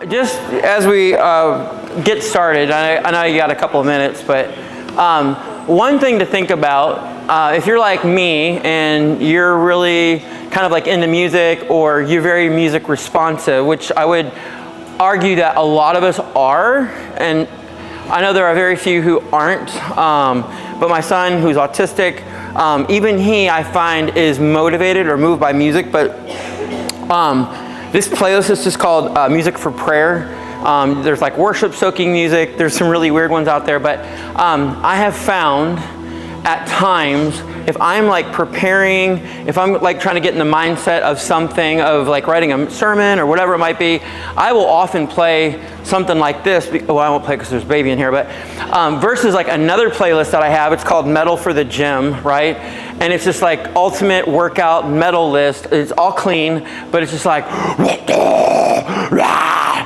Just as we get started, I know you got a couple of minutes, but one thing to think about, if you're like me and you're really kind of like into music or you're very music responsive, which I would argue that a lot of us are, and I know there are very few who aren't, but my son, who's autistic, even he, I find, is motivated or moved by music, but this playlist is just called Music for Prayer. There's like worship soaking music. There's some really weird ones out there, but I have found at times, if I'm like preparing, if I'm like trying to get in the mindset of something, of like writing a sermon or whatever it might be, I will often play something like this. Well, I won't play because there's a baby in here, but versus like another playlist that I have, it's called Metal for the Gym, right? And it's just like ultimate workout metal list. It's all clean, but it's just like,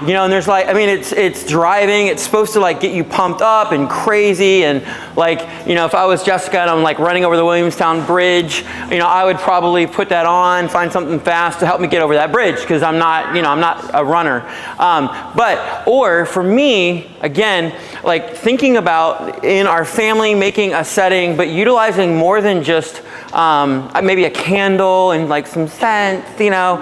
you know, and there's like, I mean, it's driving. It's supposed to like get you pumped up and crazy. And like, you know, if I was Jessica and I'm like running over the Williamstown Bridge, you know, I would probably put that on, find something fast to help me get over that bridge, because I'm not, you know, I'm not a runner. Or for me, again, like thinking about in our family making a setting, but utilizing more than just maybe a candle and like some scents, you know,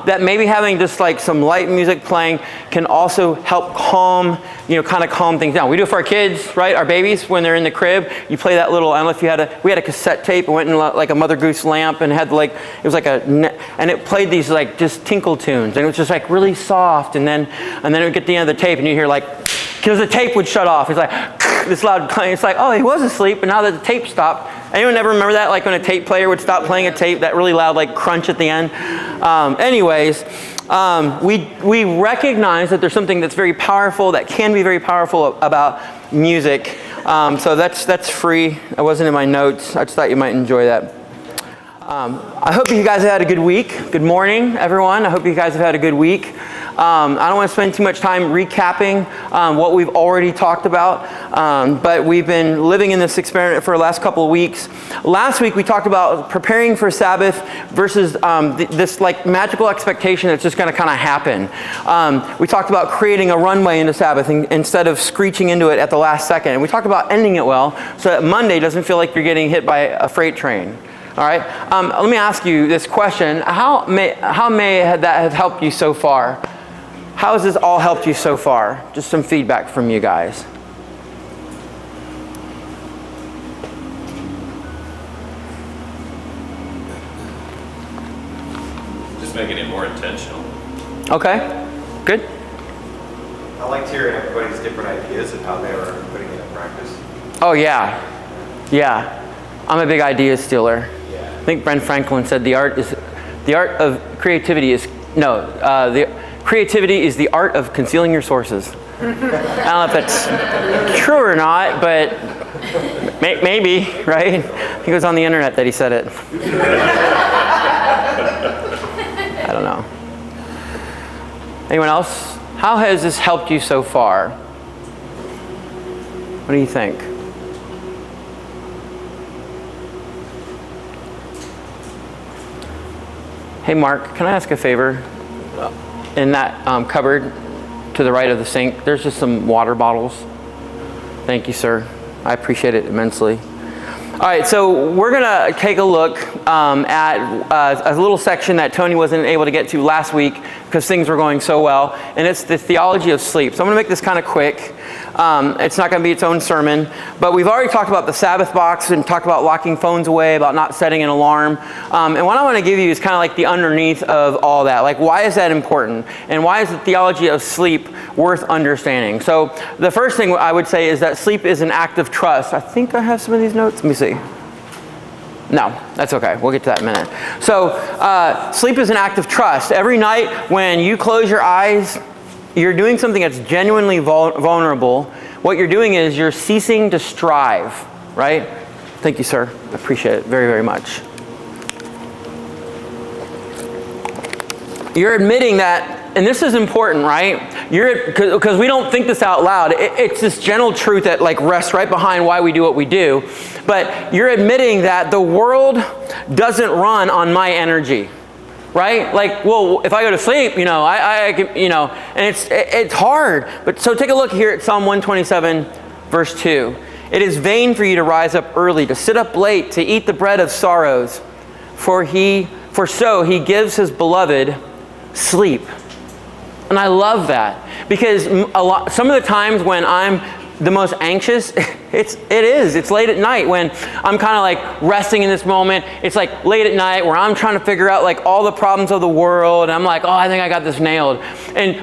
that maybe having just like some light music playing can also help calm, you know, kind of calm things down. We do it for our kids, right? Our babies, when they're in the crib, you play that little, I don't know if you had we had a cassette tape and went in like a Mother Goose lamp and had like, it was like and it played these like just tinkle tunes, and it was just like really soft, and then it would get to the end of the tape and you hear like, because the tape would shut off. It's like this loud clang. It's like, oh, he was asleep, but now that the tape stopped. Anyone ever remember that? Like when a tape player would stop playing a tape, that really loud like crunch at the end. We recognize that there's something that's very powerful, that can be very powerful about music. So that's free. That wasn't in my notes. I just thought you might enjoy that. I hope you guys have had a good week. Good morning, everyone. I hope you guys have had a good week. I don't want to spend too much time recapping what we've already talked about, but we've been living in this experiment for the last couple of weeks. Last week we talked about preparing for Sabbath versus this like magical expectation that's just going to kind of happen. We talked about creating a runway into Sabbath instead of screeching into it at the last second. And we talked about ending it well so that Monday doesn't feel like you're getting hit by a freight train. All right. Let me ask you this question: How may that have helped you so far? How has this all helped you so far? Just some feedback from you guys. Just making it more intentional. Okay. Good. I liked hearing everybody's different ideas and how they were putting it in practice. Oh yeah. Yeah. I'm a big idea stealer. Yeah. I think Ben Franklin said the art of creativity is creativity is the art of concealing your sources. I don't know if that's true or not, but maybe, right? I think it was on the internet that he said it. I don't know. Anyone else? How has this helped you so far? What do you think? Hey Mark, can I ask a favor? In that cupboard to the right of the sink, there's just some water bottles. Thank you, sir. I appreciate it immensely. All right, so we're going to take a look at a little section that Tony wasn't able to get to last week because things were going so well, and it's the theology of sleep. So I'm going to make this kind of quick. It's not going to be its own sermon, but we've already talked about the Sabbath box and talked about locking phones away, about not setting an alarm. And what I want to give you is kind of like the underneath of all that. Like, why is that important? And why is the theology of sleep worth understanding? So the first thing I would say is that sleep is an act of trust. I think I have some of these notes. Let me see. No, that's okay. We'll get to that in a minute. So sleep is an act of trust. Every night when you close your eyes, you're doing something that's genuinely vulnerable. What you're doing is you're ceasing to strive, right? Thank you, sir. I appreciate it very, very much. You're admitting that, and this is important, right? Because we don't think this out loud. It's this gentle truth that like rests right behind why we do what we do. But you're admitting that the world doesn't run on my energy. right? Like, well, if I go to sleep, I can, and it's hard. But so take a look here at Psalm 127, verse 2. It is vain for you to rise up early, to sit up late, to eat the bread of sorrows, for so he gives his beloved sleep. And I love that, because some of the times when I'm the most anxious, it's late at night when I'm kind of like resting in this moment. It's like late at night where I'm trying to figure out like all the problems of the world, and I'm like, oh, I think I got this nailed.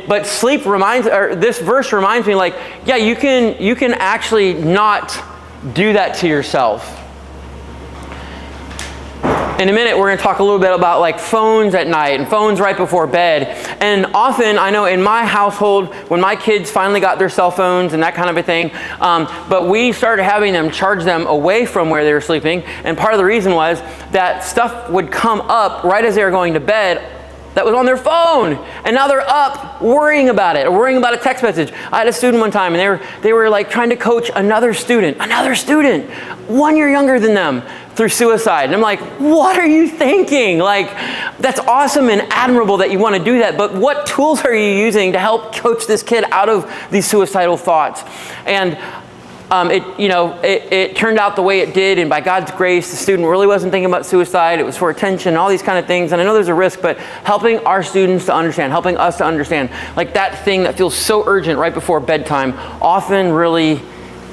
But this verse reminds me, like, yeah, you can actually not do that to yourself. In a minute, we're going to talk a little bit about like phones at night and phones right before bed. And often, I know in my household, when my kids finally got their cell phones and that kind of a thing, but we started having them charge them away from where they were sleeping. And part of the reason was that stuff would come up right as they were going to bed that was on their phone, and now they're up worrying about it, or worrying about a text message. I had a student one time, and they were like trying to coach another student, 1 year younger than them, through suicide. And I'm like, what are you thinking? Like, that's awesome and admirable that you want to do that, but what tools are you using to help coach this kid out of these suicidal thoughts? And it turned out the way it did, and by God's grace, the student really wasn't thinking about suicide. It was for attention, all these kind of things. And I know there's a risk, but helping our students to understand, helping us to understand, like that thing that feels so urgent right before bedtime often really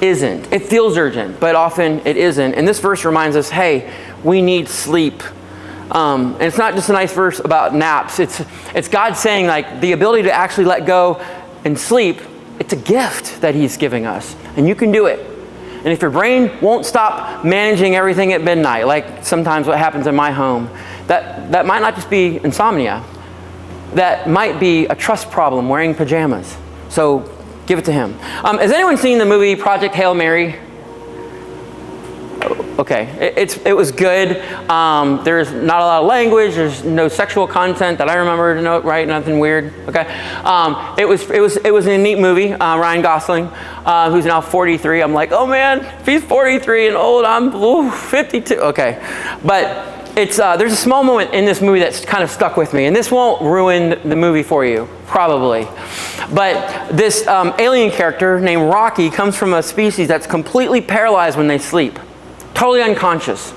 isn't. It feels urgent, but often it isn't. And this verse reminds us, hey, we need sleep. And it's not just a nice verse about naps. It's God saying, like, the ability to actually let go and sleep, it's a gift that he's giving us, and you can do it. And if your brain won't stop managing everything at midnight, like sometimes what happens in my home, that might not just be insomnia. That might be a trust problem wearing pajamas. So give it to him. Has anyone seen the movie Project Hail Mary? Okay, it was good. There's not a lot of language. There's no sexual content that I remember. No, right? Nothing weird. Okay. It was a neat movie. Ryan Gosling, who's now 43. I'm like, oh man, if he's 43 and old, I'm 52. Okay, but there's a small moment in this movie that's kind of stuck with me, and this won't ruin the movie for you, probably. But this alien character named Rocky comes from a species that's completely paralyzed when they sleep. Totally unconscious.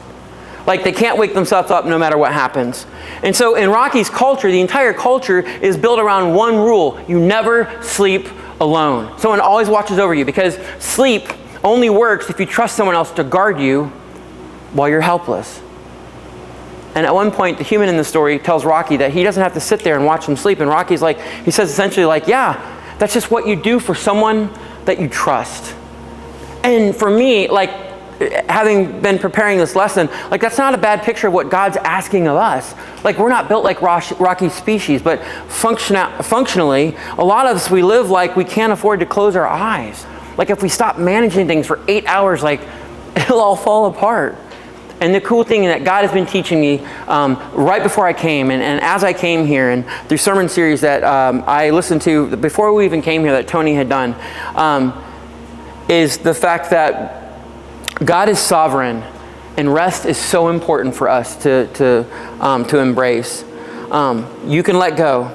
Like they can't wake themselves up no matter what happens. And so in Rocky's culture, the entire culture is built around one rule. You never sleep alone. Someone always watches over you, because sleep only works if you trust someone else to guard you while you're helpless. And at one point, the human in the story tells Rocky that he doesn't have to sit there and watch him sleep. And Rocky's like, he says essentially like, yeah, that's just what you do for someone that you trust. And for me, like, having been preparing this lesson, like that's not a bad picture of what God's asking of us. Like we're not built like Rocky's species, but functionally, a lot of us, we live like we can't afford to close our eyes. Like if we stop managing things for 8 hours, like it'll all fall apart. And the cool thing that God has been teaching me right before I came, and as I came here, and through sermon series that I listened to before we even came here that Tony had done, is the fact that God is sovereign, and rest is so important for us to embrace. You can let go.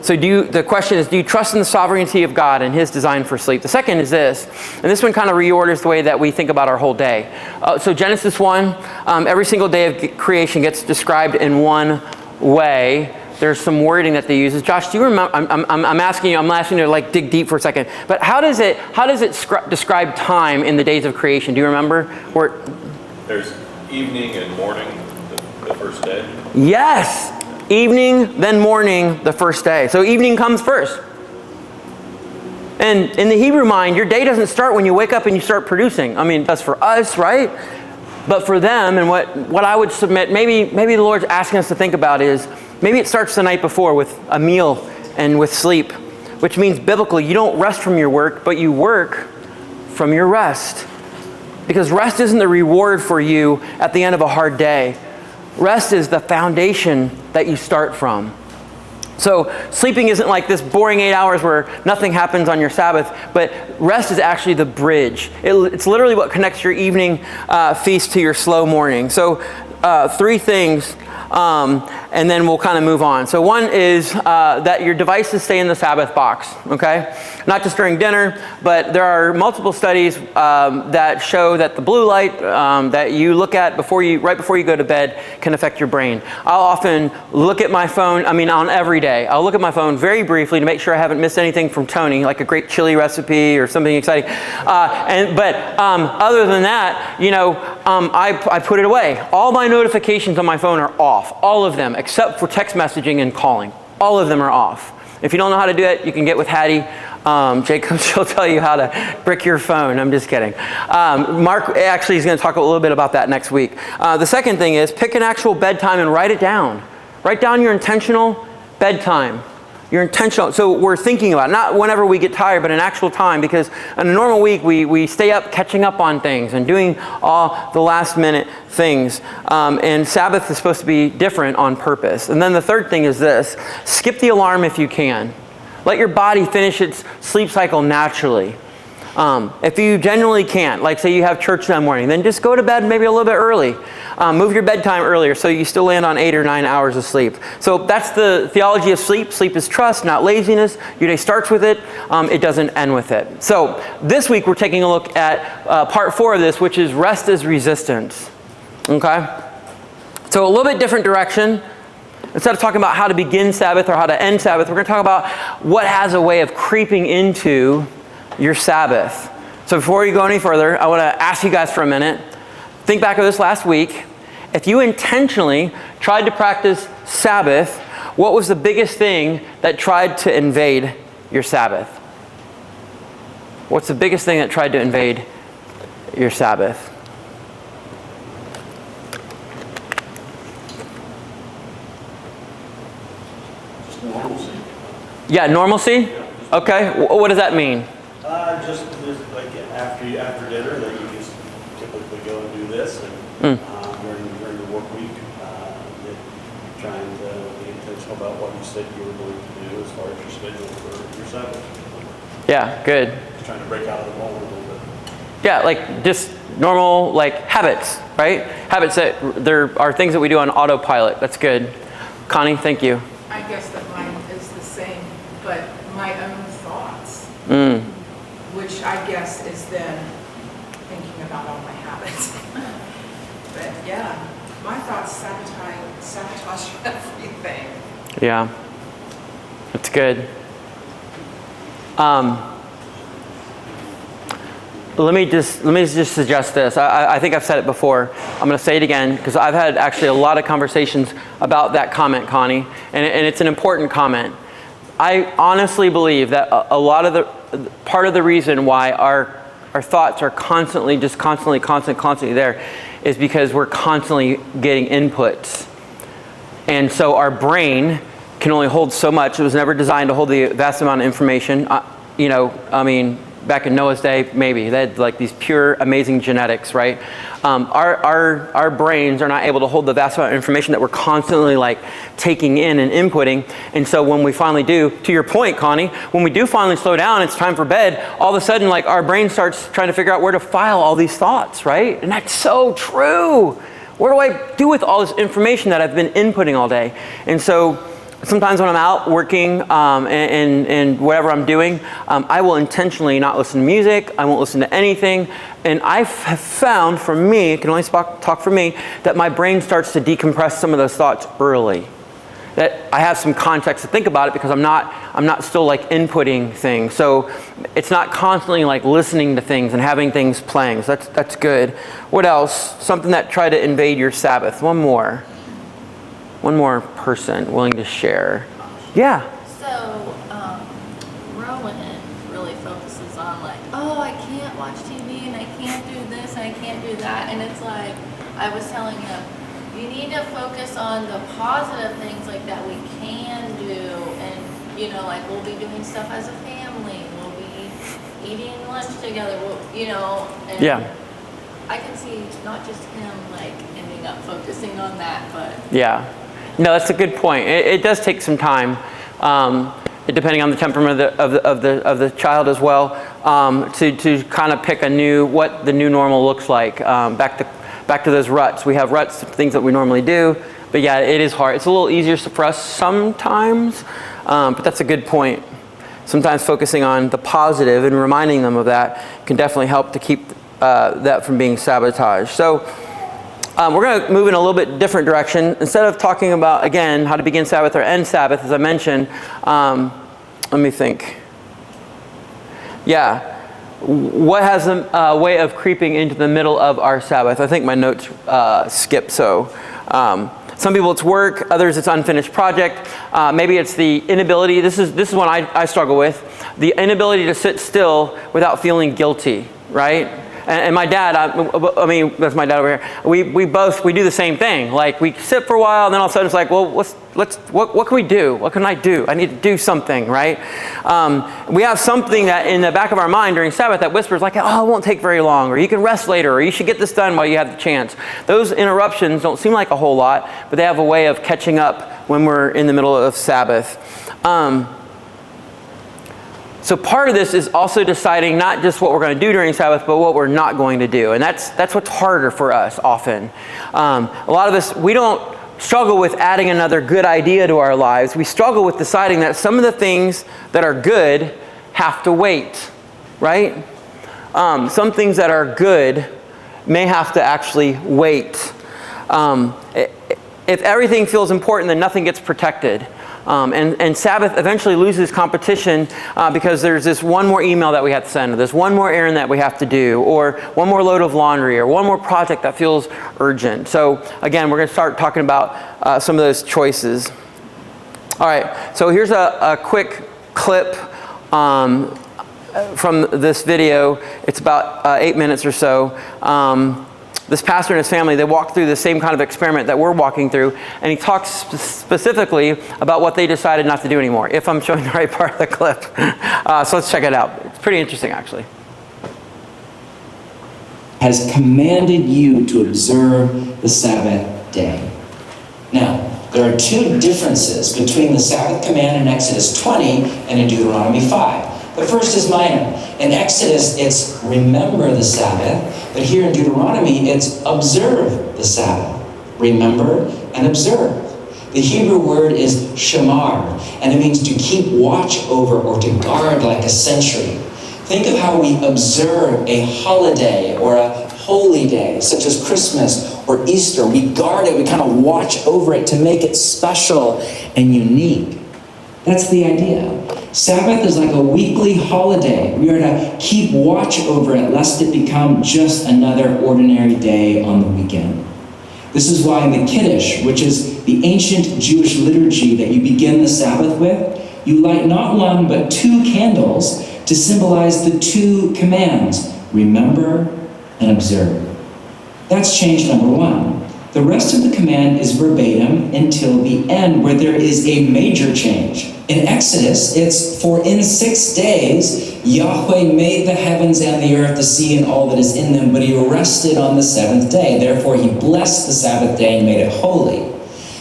So the question is, do you trust in the sovereignty of God and his design for sleep? The second is this, and this one kind of reorders the way that we think about our whole day. So Genesis 1, every single day of creation gets described in one way. There's some wording that they use. Josh, do you remember? I'm asking you to like dig deep for a second. But how does it describe time in the days of creation? Do you remember? There's evening and morning, the first day. Yes, evening, then morning, the first day. So evening comes first. And in the Hebrew mind, your day doesn't start when you wake up and you start producing. I mean, that's for us, right? But for them, and what I would submit, maybe the Lord's asking us to think about is, maybe it starts the night before with a meal and with sleep, which means biblically you don't rest from your work, but you work from your rest. Because rest isn't the reward for you at the end of a hard day. Rest is the foundation that you start from. So sleeping isn't like this boring 8 hours where nothing happens on your Sabbath, but rest is actually the bridge. It's literally what connects your evening feast to your slow morning. So 3 things and then we'll kind of move on. So one is that your devices stay in the Sabbath box, okay? Not just during dinner, but there are multiple studies that show that the blue light that you look at right before you go to bed can affect your brain. I'll often look at my phone, on every day, I'll look at my phone very briefly to make sure I haven't missed anything from Tony, like a great chili recipe or something exciting. But other than that, I put it away. All my notifications on my phone are off. All of them, except for text messaging and calling. All of them are off. If you don't know how to do it, you can get with Hattie. Jacob, she'll tell you how to brick your phone. I'm just kidding. Mark actually is going to talk a little bit about that next week. The second thing is pick an actual bedtime and write it down. Write down your intentional bedtime. Your intentional, so we're thinking about it, not whenever we get tired, but an actual time, because in a normal week, we stay up catching up on things and doing all the last minute things. And Sabbath is supposed to be different on purpose. And then the third thing is this: skip the alarm if you can. Let your body finish its sleep cycle naturally. If you genuinely can't, like say you have church that morning, then just go to bed maybe a little bit early. Move your bedtime earlier so you still land on 8 or 9 hours of sleep. So that's the theology of sleep. Sleep is trust, not laziness. Your day starts with it. It doesn't end with it. So this week we're taking a look at part 4 of this, which is rest as resistance. Okay? So a little bit different direction. Instead of talking about how to begin Sabbath or how to end Sabbath, we're going to talk about what has a way of creeping into your Sabbath. So before you go any further, I want to ask you guys for a minute. Think back of this last week. If you intentionally tried to practice Sabbath, what was the biggest thing that tried to invade your Sabbath? What's the biggest thing that tried to invade your Sabbath? Just normalcy. Yeah, normalcy? Okay, what does that mean? Just like after dinner, that you just typically go and do this, and during the work week, trying to be intentional about what you said you were going to do as far as your schedule for your Sabbath. Yeah, good. Just trying to break out of the mold a little bit. Yeah, like just normal habits, right? Habits that there are things that we do on autopilot. That's good. Connie, thank you. I guess that mine is the same, but my own thoughts, which I guess is then thinking about all my habits. But yeah, my thoughts sabotage everything. Yeah, that's good. Let me just suggest this. I think I've said it before. I'm going to say it again because I've had actually a lot of conversations about that comment, Connie, and it's an important comment. I honestly believe that a lot of the part of the reason why our thoughts are constantly there is because we're constantly getting inputs. And so our brain can only hold so much. It was never designed to hold the vast amount of information. Back in Noah's day, maybe they had like these pure, amazing genetics, right? Our brains are not able to hold the vast amount of information that we're constantly taking in and inputting. And so when we finally do, to your point, Connie, when we do finally slow down, it's time for bed. All of a sudden, our brain starts trying to figure out where to file all these thoughts, right? And that's so true. What do I do with all this information that I've been inputting all day? And so sometimes when I'm out working and whatever I'm doing, I will intentionally not listen to music. I won't listen to anything. And I have found, for me, I can only talk for me, that my brain starts to decompress some of those thoughts early. That I have some context to think about it because I'm not still inputting things. So it's not constantly listening to things and having things playing. So that's good. What else? Something that tried to invade your Sabbath. One more person willing to share. Yeah. So, Rowan really focuses on I can't watch TV and I can't do this and I can't do that. And it's I was telling him, you need to focus on the positive things that we can do. And, we'll be doing stuff as a family. We'll be eating lunch together. And Yeah. I can see not just him ending up focusing on that, but Yeah. No, that's a good point. It does take some time, depending on the temperament of the child as well, to kind of pick what the new normal looks like. Back to those ruts. We have ruts, things that we normally do. But yeah, it is hard. It's a little easier for us sometimes, but that's a good point. Sometimes focusing on the positive and reminding them of that can definitely help to keep that from being sabotaged. So we're going to move in a little bit different direction. Instead of talking about, again, how to begin Sabbath or end Sabbath, as I mentioned, let me think. Yeah. What has a way of creeping into the middle of our Sabbath? I think my notes skipped, so some people it's work, others it's unfinished project. Maybe it's the inability, this is one I struggle with, the inability to sit still without feeling guilty, right? And my dad, I mean, that's my dad over here. We do the same thing. Like we sit for a while, and then all of a sudden it's like, well, what can we do? What can I do? I need to do something, right? We have something that in the back of our mind during Sabbath that whispers like, oh, it won't take very long, or you can rest later, or you should get this done while you have the chance. Those interruptions don't seem like a whole lot, but they have a way of catching up when we're in the middle of Sabbath. So part of this is also deciding not just what we're going to do during Sabbath, but what we're not going to do. And that's what's harder for us often. A lot of us, we don't struggle with adding another good idea to our lives. We struggle with deciding that some of the things that are good have to wait, right? Some things that are good may have to actually wait. If everything feels important, then nothing gets protected. And Sabbath eventually loses competition because there's this one more email that we have to send, or there's one more errand that we have to do, or one more load of laundry, or one more project that feels urgent. So again, we're going to start talking about some of those choices. All right, so here's a quick clip from this video. It's about 8 minutes or so. This pastor and his family, they walk through the same kind of experiment that we're walking through, and he talks specifically about what they decided not to do anymore, if I'm showing the right part of the clip. So let's check it out. It's pretty interesting, actually. Has commanded you to observe the Sabbath day. Now, there are two differences between the Sabbath command in Exodus 20 and in Deuteronomy 5. The first is minor. In Exodus, it's remember the Sabbath, but here in Deuteronomy, it's observe the Sabbath. Remember and observe. The Hebrew word is shamar, and it means to keep watch over or to guard like a sentry. Think of how we observe a holiday or a holy day, such as Christmas or Easter. We guard it, we kind of watch over it to make it special and unique. That's the idea. Sabbath is like a weekly holiday. We are to keep watch over it, lest it become just another ordinary day on the weekend. This is why in the Kiddush, which is the ancient Jewish liturgy that you begin the Sabbath with, you light not one but 2 candles to symbolize the 2 commands, remember and observe. That's change number 1. The rest of the command is verbatim until the end, where there is a major change. In Exodus, it's, for in 6 days, Yahweh made the heavens and the earth, the sea, and all that is in them, but he rested on the 7th day. Therefore, he blessed the Sabbath day and made it holy.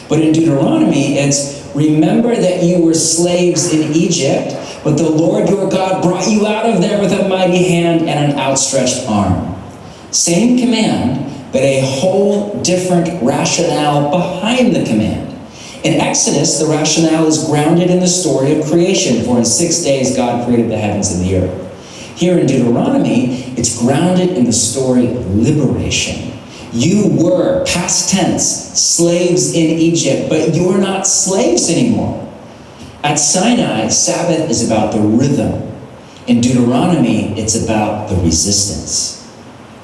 But in Deuteronomy, it's, remember that you were slaves in Egypt, but the Lord your God brought you out of there with a mighty hand and an outstretched arm. Same command, but a whole different rationale behind the command. In Exodus, the rationale is grounded in the story of creation, for in 6 days God created the heavens and the earth. Here in Deuteronomy, it's grounded in the story of liberation. You were, past tense, slaves in Egypt, but you're not slaves anymore. At Sinai, Sabbath is about the rhythm. In Deuteronomy, it's about the resistance.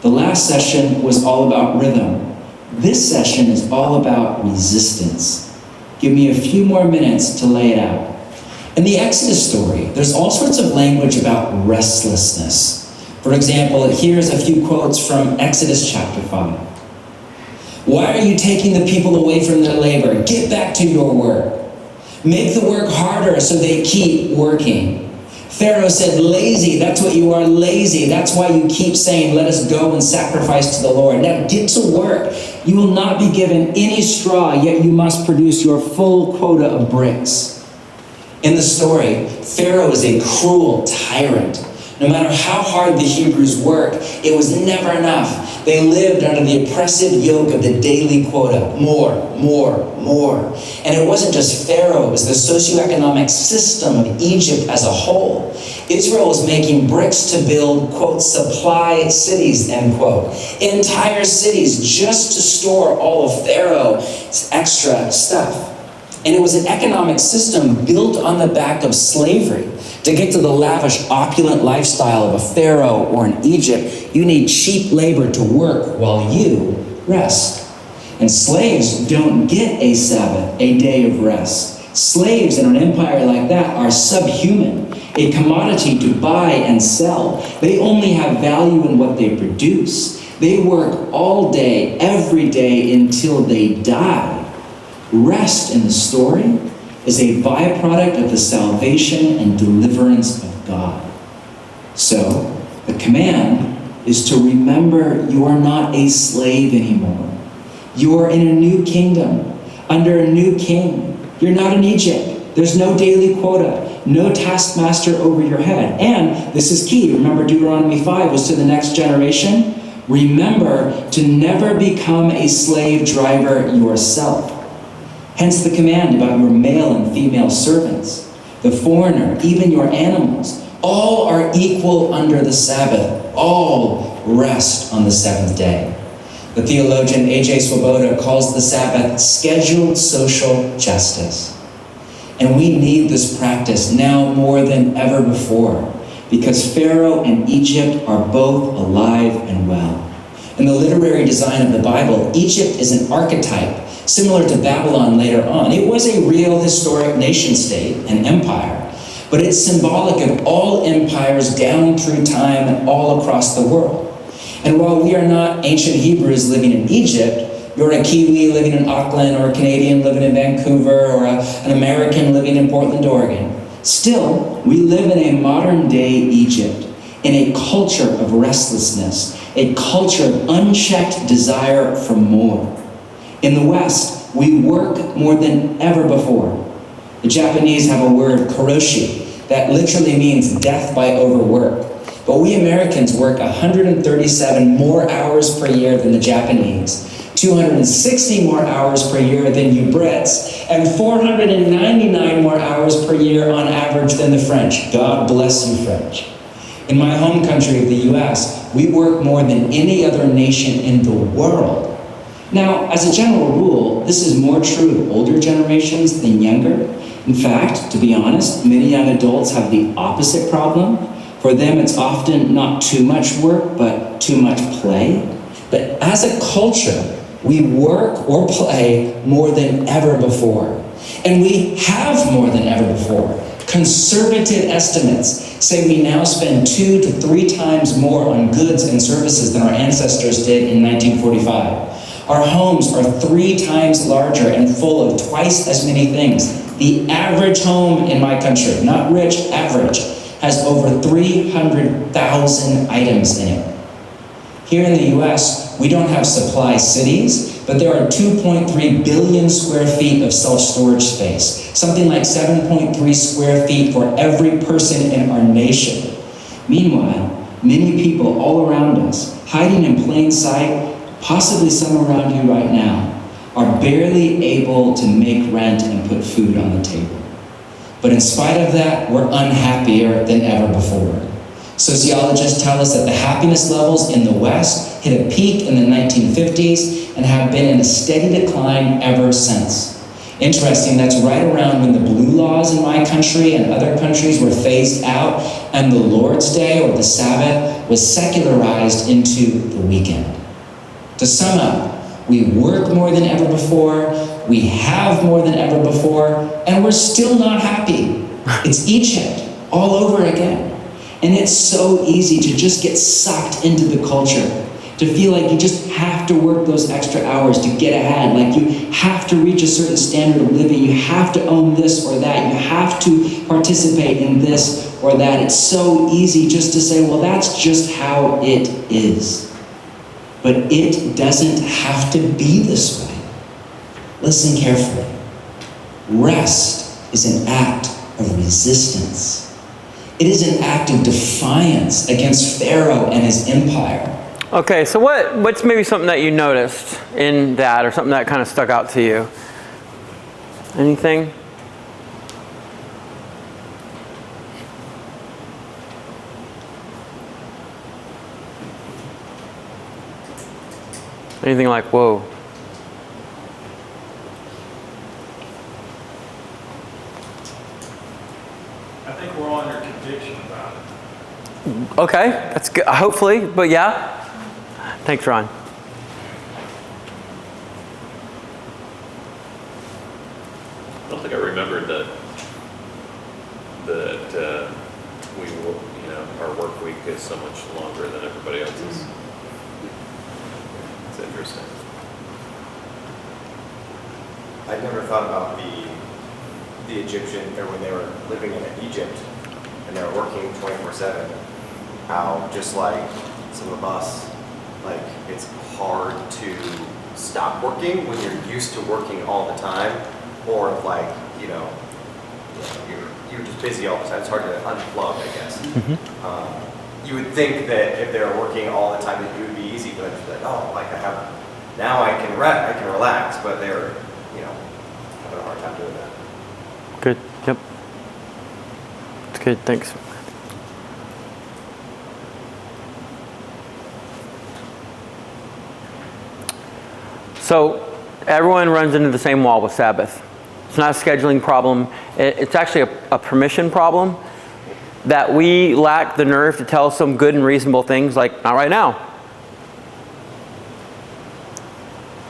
The last session was all about rhythm. This session is all about resistance. Give me a few more minutes to lay it out. In the Exodus story, there's all sorts of language about restlessness. For example, here's a few quotes from Exodus chapter 5. Why are you taking the people away from their labor? Get back to your work. Make the work harder so they keep working. Pharaoh said, lazy, that's what you are, lazy. That's why you keep saying, let us go and sacrifice to the Lord. Now get to work. You will not be given any straw, yet you must produce your full quota of bricks. In the story, Pharaoh is a cruel tyrant No matter how hard the Hebrews worked, it was never enough. They lived under the oppressive yoke of the daily quota. More, more, more. And it wasn't just Pharaoh, it was the socioeconomic system of Egypt as a whole. Israel was making bricks to build, quote, supply cities, end quote. Entire cities just to store all of Pharaoh's extra stuff. And it was an economic system built on the back of slavery. To get to the lavish, opulent lifestyle of a Pharaoh or in Egypt, you need cheap labor to work while you rest. And slaves don't get a Sabbath, a day of rest. Slaves in an empire like that are subhuman, a commodity to buy and sell. They only have value in what they produce. They work all day, every day, until they die. Rest in the story is a byproduct of the salvation and deliverance of God. So, the command is to remember you are not a slave anymore. You are in a new kingdom, under a new king. You're not in Egypt. There's no daily quota, no taskmaster over your head. And this is key. Remember Deuteronomy 5 was to the next generation. Remember to never become a slave driver yourself. Hence the command about your male and female servants, the foreigner, even your animals. All are equal under the Sabbath. All rest on the seventh day. The theologian A.J. Swoboda calls the Sabbath scheduled social justice. And we need this practice now more than ever before, because Pharaoh and Egypt are both alive and well. In the literary design of the Bible, Egypt is an archetype similar to Babylon later on. It was a real historic nation state, an empire, but it's symbolic of all empires down through time and all across the world. And while we are not ancient Hebrews living in Egypt, you're a Kiwi living in Auckland, or a Canadian living in Vancouver, or an American living in Portland, Oregon. Still, we live in a modern day Egypt, in a culture of restlessness, a culture of unchecked desire for more. In the West, we work more than ever before. The Japanese have a word, karoshi, that literally means death by overwork. But we Americans work 137 more hours per year than the Japanese, 260 more hours per year than you Brits, and 499 more hours per year on average than the French. God bless you, French. In my home country of the US, we work more than any other nation in the world. Now, as a general rule, this is more true of older generations than younger. In fact, to be honest, many young adults have the opposite problem. For them, it's often not too much work, but too much play. But as a culture, we work or play more than ever before. And we have more than ever before. Conservative estimates say we now spend 2 to 3 times more on goods and services than our ancestors did in 1945. Our homes are 3 times larger and full of twice as many things. The average home in my country, not rich, average, has over 300,000 items in it. Here in the US, we don't have supply cities, but there are 2.3 billion square feet of self-storage space, something like 7.3 square feet for every person in our nation. Meanwhile, many people all around us, hiding in plain sight, possibly some around you right now, are barely able to make rent and put food on the table. But in spite of that, we're unhappier than ever before. Sociologists tell us that the happiness levels in the West hit a peak in the 1950s and have been in a steady decline ever since. Interesting, that's right around when the blue laws in my country and other countries were phased out and the Lord's Day, or the Sabbath, was secularized into the weekend. To sum up, we work more than ever before, we have more than ever before, and we're still not happy. It's Egypt all over again. And it's so easy to just get sucked into the culture, to feel like you just have to work those extra hours to get ahead, like you have to reach a certain standard of living, you have to own this or that, you have to participate in this or that. It's so easy just to say, well, that's just how it is. But it doesn't have to be this way. Listen carefully. Rest is an act of resistance. It is an act of defiance against Pharaoh and his empire. Okay, so what's maybe something that you noticed in that, or something that kind of stuck out to you? Anything? Anything like, whoa? I think we're all under conviction about it. Okay, that's good. Hopefully, but yeah. Thanks, Ron. I don't think I remembered that we, our work week is so much longer than everybody else's. It's interesting. I'd never thought about the Egyptian, or when they were living in Egypt and they were working 24/7, how just like some of us, like it's hard to stop working when you're used to working all the time, or if like, you're just busy all the time. It's hard to unplug, I guess. Mm-hmm. You would think that if they were working all the time, that it would be easy, but it's like, oh, like now I can relax, but they're, having a hard time doing that. Good. Yep. It's good. Thanks. So everyone runs into the same wall with Sabbath. It's not a scheduling problem. It's actually a permission problem, that we lack the nerve to tell some good and reasonable things like, not right now.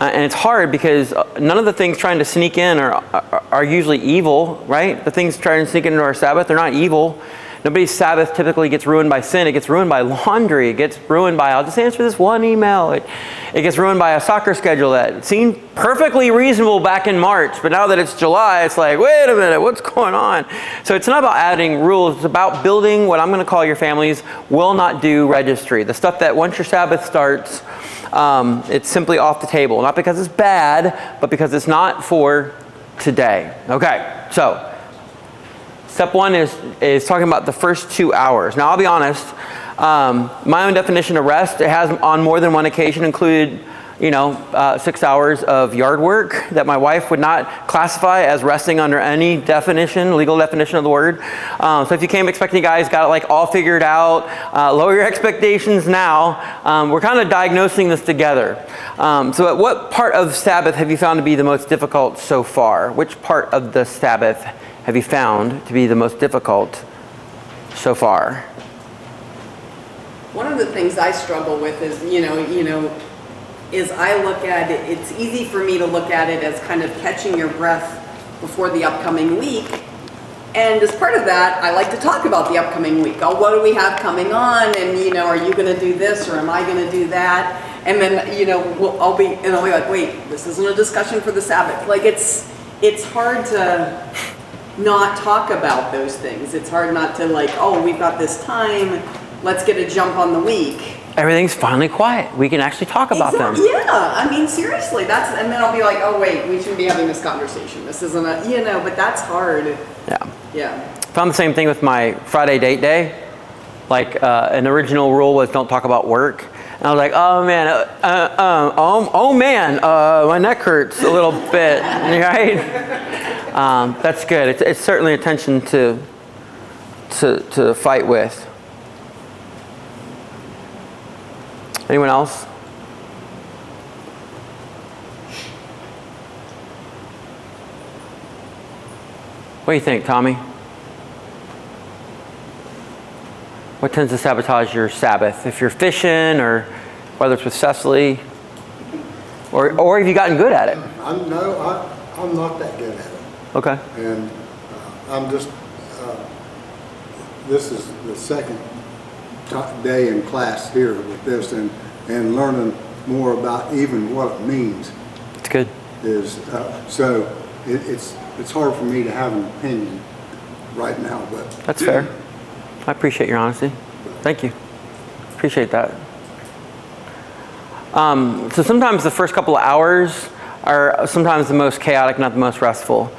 And it's hard because none of the things trying to sneak in are usually evil, right? The things trying to sneak into our Sabbath, they're not evil. Nobody's Sabbath typically gets ruined by sin. It gets ruined by laundry. It gets ruined by, I'll just answer this one email. It gets ruined by a soccer schedule that seemed perfectly reasonable back in March, but now that it's July, it's like, wait a minute, what's going on? So it's not about adding rules. It's about building what I'm going to call your family's will not do registry. The stuff that once your Sabbath starts, it's simply off the table. Not because it's bad, but because it's not for today. Okay, so step one is talking about the first 2 hours. Now, I'll be honest, my own definition of rest, it has on more than one occasion included, 6 hours of yard work that my wife would not classify as resting under any definition, legal definition of the word. So if you came expecting you guys got it all figured out, lower your expectations now. We're kind of diagnosing this together. So at what part of Sabbath have you found to be the most difficult so far? Which part of the Sabbath have you found to be the most difficult so far? One of the things I struggle with is, is I look at it, it's easy for me to look at it as kind of catching your breath before the upcoming week. And as part of that, I like to talk about the upcoming week. Oh, what do we have coming on? And, are you going to do this or am I going to do that? And then, I'll be like, wait, this isn't a discussion for the Sabbath. Like, it's hard to not talk about those things. It's hard not to we've got this time, let's get a jump on the week. Everything's finally quiet. We can actually talk about them. Yeah, seriously, and then I'll be like, oh wait, we shouldn't be having this conversation. This isn't but that's hard. Yeah. Found the same thing with my Friday date day. An original rule was don't talk about work. And I was like, oh man, my neck hurts a little bit, right? That's good. It's certainly a tension to fight with. Anyone else? What do you think, Tommy? What tends to sabotage your Sabbath? If you're fishing, or whether it's with Cecily, or have you gotten good at it? I'm not that good at it. Okay. And I'm just, this is the second day in class here with this, and learning more about even what it means. It's good. So it's hard for me to have an opinion right now, but that's fair. I appreciate your honesty. Thank you. Appreciate that. So sometimes the first couple of hours are sometimes the most chaotic, not the most restful.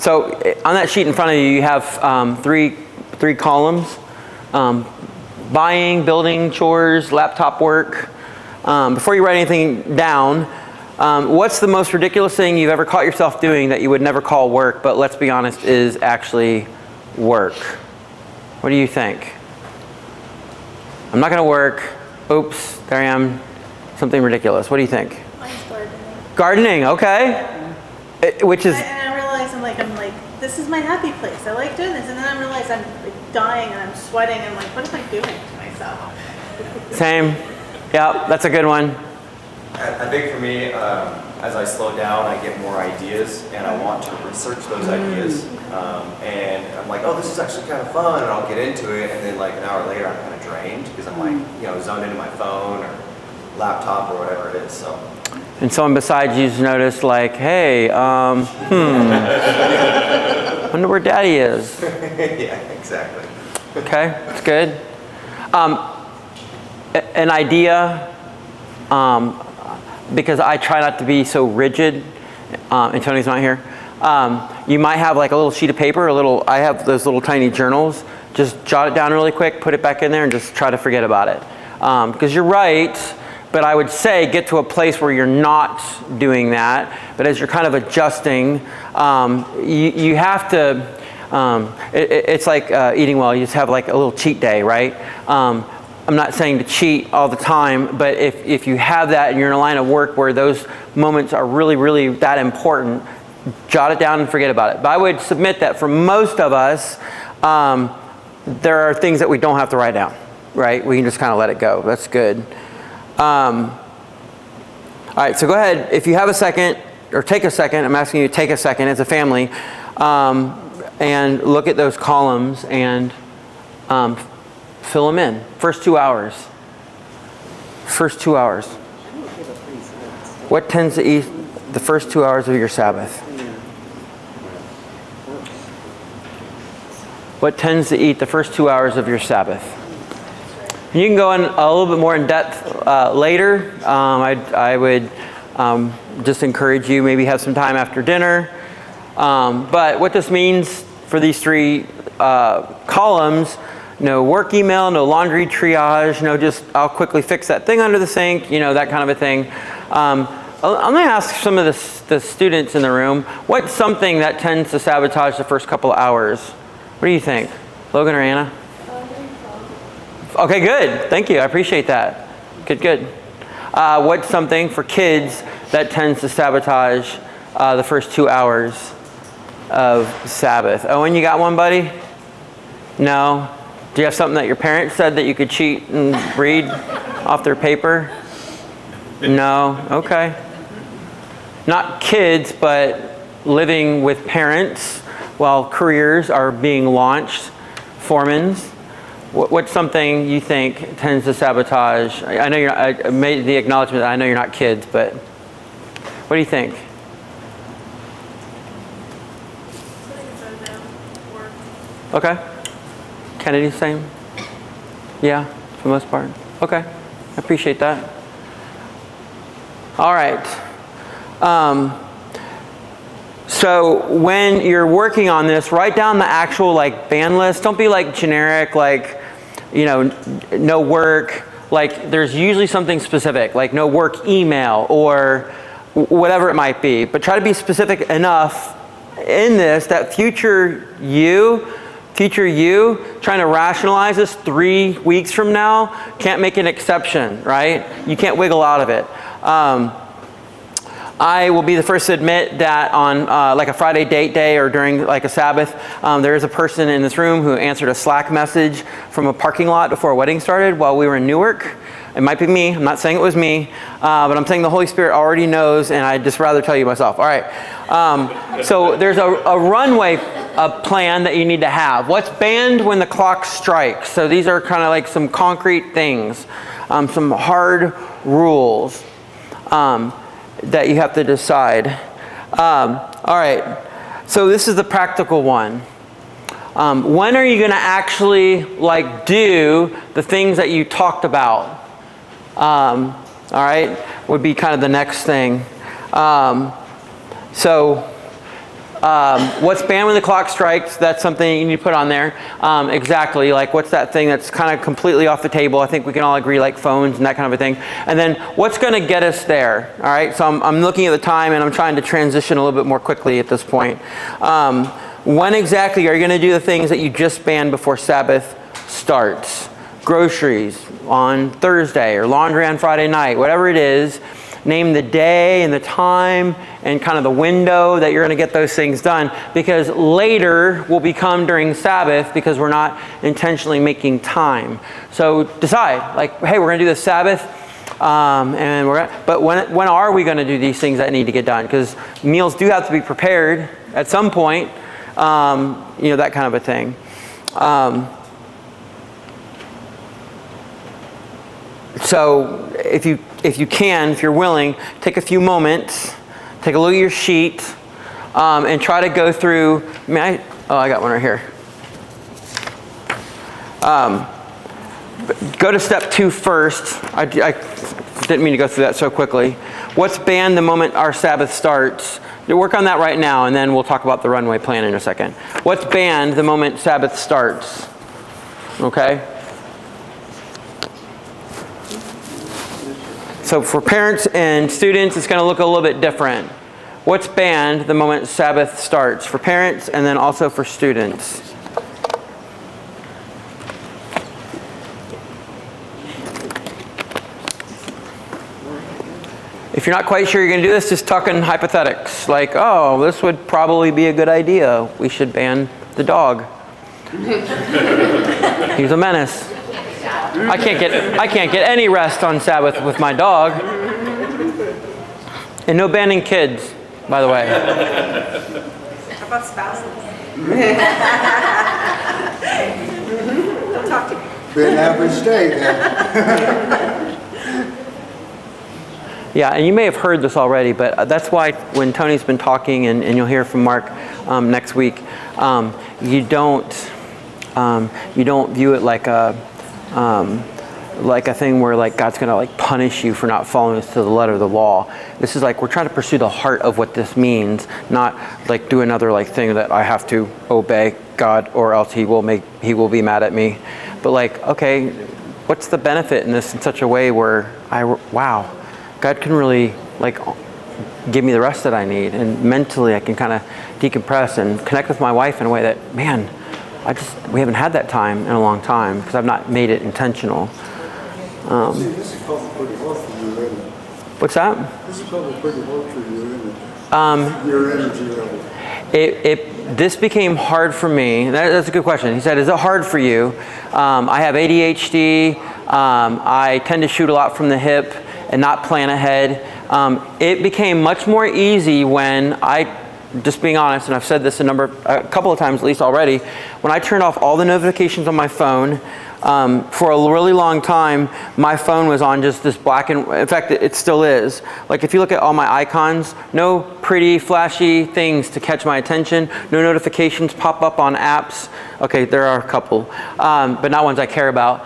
So on that sheet in front of you, you have three columns. Buying, building, chores, laptop work. Before you write anything down, what's the most ridiculous thing you've ever caught yourself doing that you would never call work, but let's be honest, is actually work? What do you think? I'm not going to work. Oops, there I am. Something ridiculous. What do you think? Mine's gardening. Gardening, okay. Which is... And I realize I'm like, this is my happy place. I like doing this. And then I realize I'm like dying and I'm sweating and like, what am I doing to myself? Same. Yeah, that's a good one. I think for me, as I slow down, I get more ideas, and I want to research those ideas. And I'm like, oh, this is actually kind of fun, and I'll get into it. And then like an hour later, I'm kind of drained because I'm like, zoned into my phone or laptop or whatever it is. So. And someone beside you's noticed, like, hey, wonder where Daddy is. Yeah, exactly. Okay, that's good. An idea, because I try not to be so rigid, and Tony's not here. You might have like a little sheet of paper, I have those little tiny journals. Just jot it down really quick, put it back in there, and just try to forget about it. Because you're right, but I would say get to a place where you're not doing that. But as you're kind of adjusting, you have to, it's like eating well. You just have like a little cheat day, right? I'm not saying to cheat all the time, but if you have that and you're in a line of work where those moments are really, really that important, jot it down and forget about it. But I would submit that for most of us, there are things that we don't have to write down, right? We can just kind of let it go. That's good. All right, so go ahead. If you have a second, or take a second, I'm asking you to take a second as a family, and look at those columns and fill them in. First 2 hours. First 2 hours. What tends to eat the first 2 hours of your Sabbath? What tends to eat the first 2 hours of your Sabbath? You can go in a little bit more in depth later. I would just encourage you, maybe have some time after dinner. But what this means for these three columns, no work email, no laundry triage, no just I'll quickly fix that thing under the sink, that kind of a thing. I'm going to ask some of the students in the room, what's something that tends to sabotage the first couple of hours? What do you think? Logan or Anna? Okay, good. Thank you. I appreciate that. Good. What's something for kids that tends to sabotage the first 2 hours of Sabbath? Owen, you got one, buddy? No? Do you have something that your parents said that you could cheat and read off their paper? No? Okay. Not kids, but living with parents while careers are being launched. Foremans. What's something you think tends to sabotage? I know I made the acknowledgement that I know you're not kids, but what do you think? Okay. Kennedy, same? Yeah, for the most part. Okay, I appreciate that. All right. So when you're working on this, write down the actual ban list. Don't be generic, no work. There's usually something specific, like no work email or whatever it might be. But try to be specific enough in this that future you trying to rationalize this 3 weeks from now can't make an exception, right? You can't wiggle out of it. I will be the first to admit that on a Friday date day or during a Sabbath, there is a person in this room who answered a Slack message from a parking lot before a wedding started while we were in Newark. It might be me. I'm not saying it was me, but I'm saying the Holy Spirit already knows, and I'd just rather tell you myself. All right. So there's a runway plan that you need to have. What's banned when the clock strikes? So these are kind of some concrete things, some hard rules that you have to decide. All right. So this is the practical one. When are you going to actually do the things that you talked about? All right, would be kind of the next thing. So What's banned when the clock strikes? That's something you need to put on there. Exactly, like what's that thing that's kind of completely off the table? I think we can all agree, like phones and that kind of a thing. And then what's going to get us there? All right, so I'm looking at the time and I'm trying to transition a little bit more quickly at this point. When exactly are you going to do the things that you just banned before Sabbath starts? Groceries on Thursday or laundry on Friday night, whatever it is. Name the day and the time and kind of the window that you're going to get those things done, because later will become during Sabbath because we're not intentionally making time. So decide, like, hey, we're going to do the Sabbath, but when are we going to do these things that need to get done? Because meals do have to be prepared at some point, that kind of a thing. So if you're willing, take a few moments, take a look at your sheet, and try to go through. I got one right here. Go to step 2 first. I didn't mean to go through that so quickly. What's banned the moment our Sabbath starts? Work on that right now, and then we'll talk about the runway plan in a second. What's banned the moment Sabbath starts? Okay? So for parents and students, it's going to look a little bit different. What's banned the moment Sabbath starts? For parents and then also for students. If you're not quite sure you're going to do this, just talk in hypothetics. Like, oh, this would probably be a good idea. We should ban the dog. He's a menace. I can't get any rest on Sabbath with my dog. And no banning kids, by the way. How about spouses? Don't talk to me. Be an average day then. Yeah, and you may have heard this already, but that's why when Tony's been talking, and you'll hear from Mark next week, you don't view it like a thing where like God's going to like punish you for not following us to the letter of the law. This is like we're trying to pursue the heart of what this means, not like do another like thing that I have to obey God or else he will be mad at me. But like, okay, what's the benefit in this in such a way where God can really like give me the rest that I need, and mentally I can kind of decompress and connect with my wife in a way that, man, we haven't had that time in a long time because I've not made it intentional. See, this is probably pretty hard for you, isn't it? What's that? This is probably pretty hard for you, isn't it? Your energy level. This became hard for me. That's a good question. He said, is it hard for you? I have ADHD. I tend to shoot a lot from the hip and not plan ahead. It became much more easy when just being honest, and I've said this a couple of times at least already, when I turned off all the notifications on my phone. For a really long time, my phone was on just this black and, in fact, it still is. Like if you look at all my icons, no pretty flashy things to catch my attention, no notifications pop up on apps. Okay, there are a couple, but not ones I care about.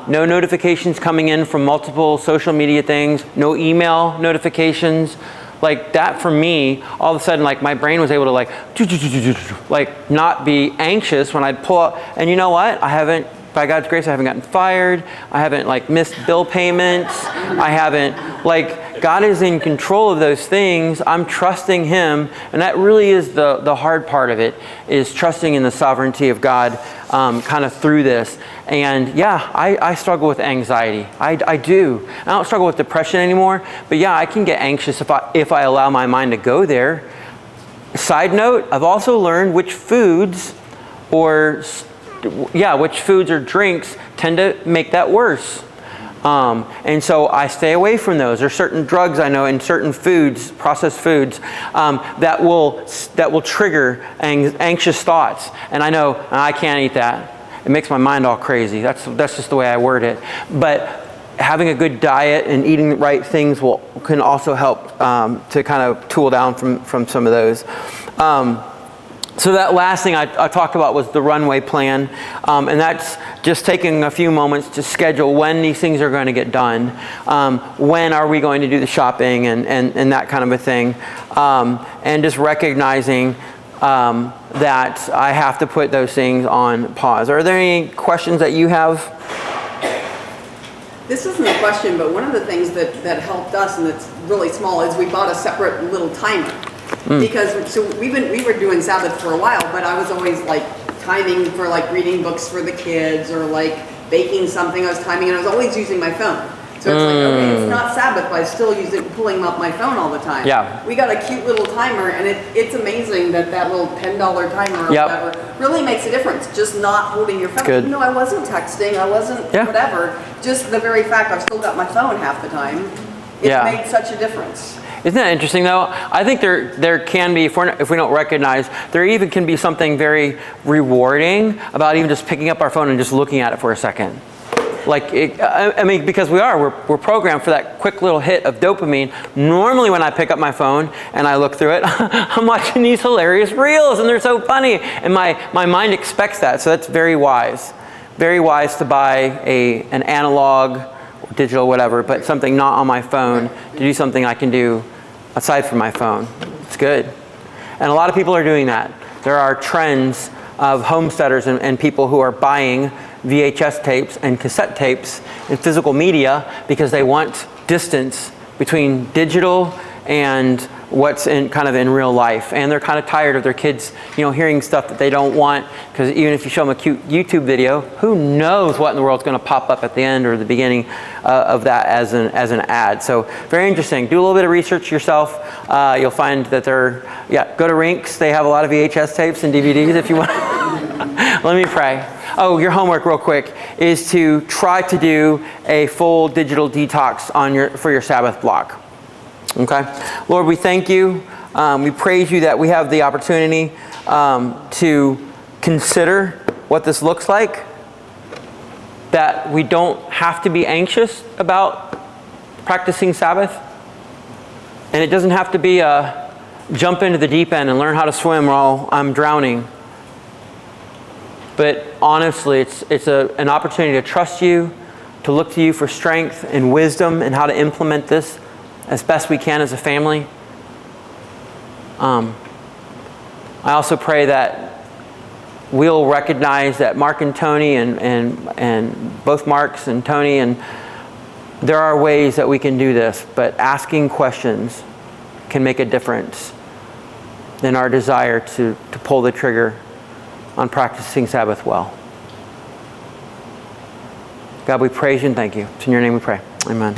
No notifications coming in from multiple social media things, no email notifications. Like that for me, all of a sudden, like my brain was able to like not be anxious when I'd pull up. And you know what? By God's grace, I haven't gotten fired. I haven't like missed bill payments. I haven't, like, God is in control of those things. I'm trusting Him. And that really is the hard part of it, is trusting in the sovereignty of God kind of through this. And yeah, I struggle with anxiety. I do. I don't struggle with depression anymore. But yeah, I can get anxious if I allow my mind to go there. Side note, I've also learned which foods or drinks tend to make that worse. And so I stay away from those. There's certain drugs I know in certain foods, processed foods, that will trigger anxious thoughts. And I know I can't eat that. It makes my mind all crazy. That's just the way I word it. But having a good diet and eating the right things can also help to kind of tool down from some of those. So that last thing I talked about was the runway plan, and that's just taking a few moments to schedule when these things are going to get done, when are we going to do the shopping and that kind of a thing, and just recognizing that I have to put those things on pause. Are there any questions that you have? This isn't a question, but one of the things that helped us, and it's really small, is we bought a separate little timer. Because, so we were doing Sabbath for a while, but I was always like timing for like reading books for the kids or like baking something, I was timing, and I was always using my phone. So it's like, okay, it's not Sabbath, but I'm still pulling up my phone all the time. Yeah. We got a cute little timer, and it's amazing that little $10 timer or Yep. whatever really makes a difference. Just not holding your phone. Good. Even though I wasn't texting, I wasn't whatever. Just the very fact I've still got my phone half the time, it's made such a difference. Isn't that interesting though? I think there can be, if we don't recognize, there even can be something very rewarding about even just picking up our phone and just looking at it for a second. Like, I mean, because we're programmed for that quick little hit of dopamine. Normally when I pick up my phone and I look through it, I'm watching these hilarious reels and they're so funny. And my mind expects that, so that's very wise. Very wise to buy an analog, or digital, whatever, but something not on my phone to do something I can do aside from my phone. It's good. And a lot of people are doing that. There are trends of homesteaders and people who are buying VHS tapes and cassette tapes and physical media because they want distance between digital and what's in real life, and they're kind of tired of their kids, hearing stuff that they don't want, because even if you show them a cute YouTube video, who knows what in the world's going to pop up at the end or the beginning of that as an ad. So very interesting. Do a little bit of research yourself. You'll find that go to Rinks. They have a lot of VHS tapes and DVDs if you want. Let me pray. Oh, your homework real quick is to try to do a full digital detox for your Sabbath block. Okay? Lord, we thank you. We praise you that we have the opportunity to consider what this looks like, that we don't have to be anxious about practicing Sabbath, and it doesn't have to be a jump into the deep end and learn how to swim while I'm drowning. But honestly, it's an opportunity to trust you, to look to you for strength and wisdom and how to implement this as best we can as a family. I also pray that we'll recognize that Mark and Tony and both Marks and Tony, and there are ways that we can do this, but asking questions can make a difference in our desire to pull the trigger on practicing Sabbath well. God, we praise you and thank you. It's in your name we pray. Amen.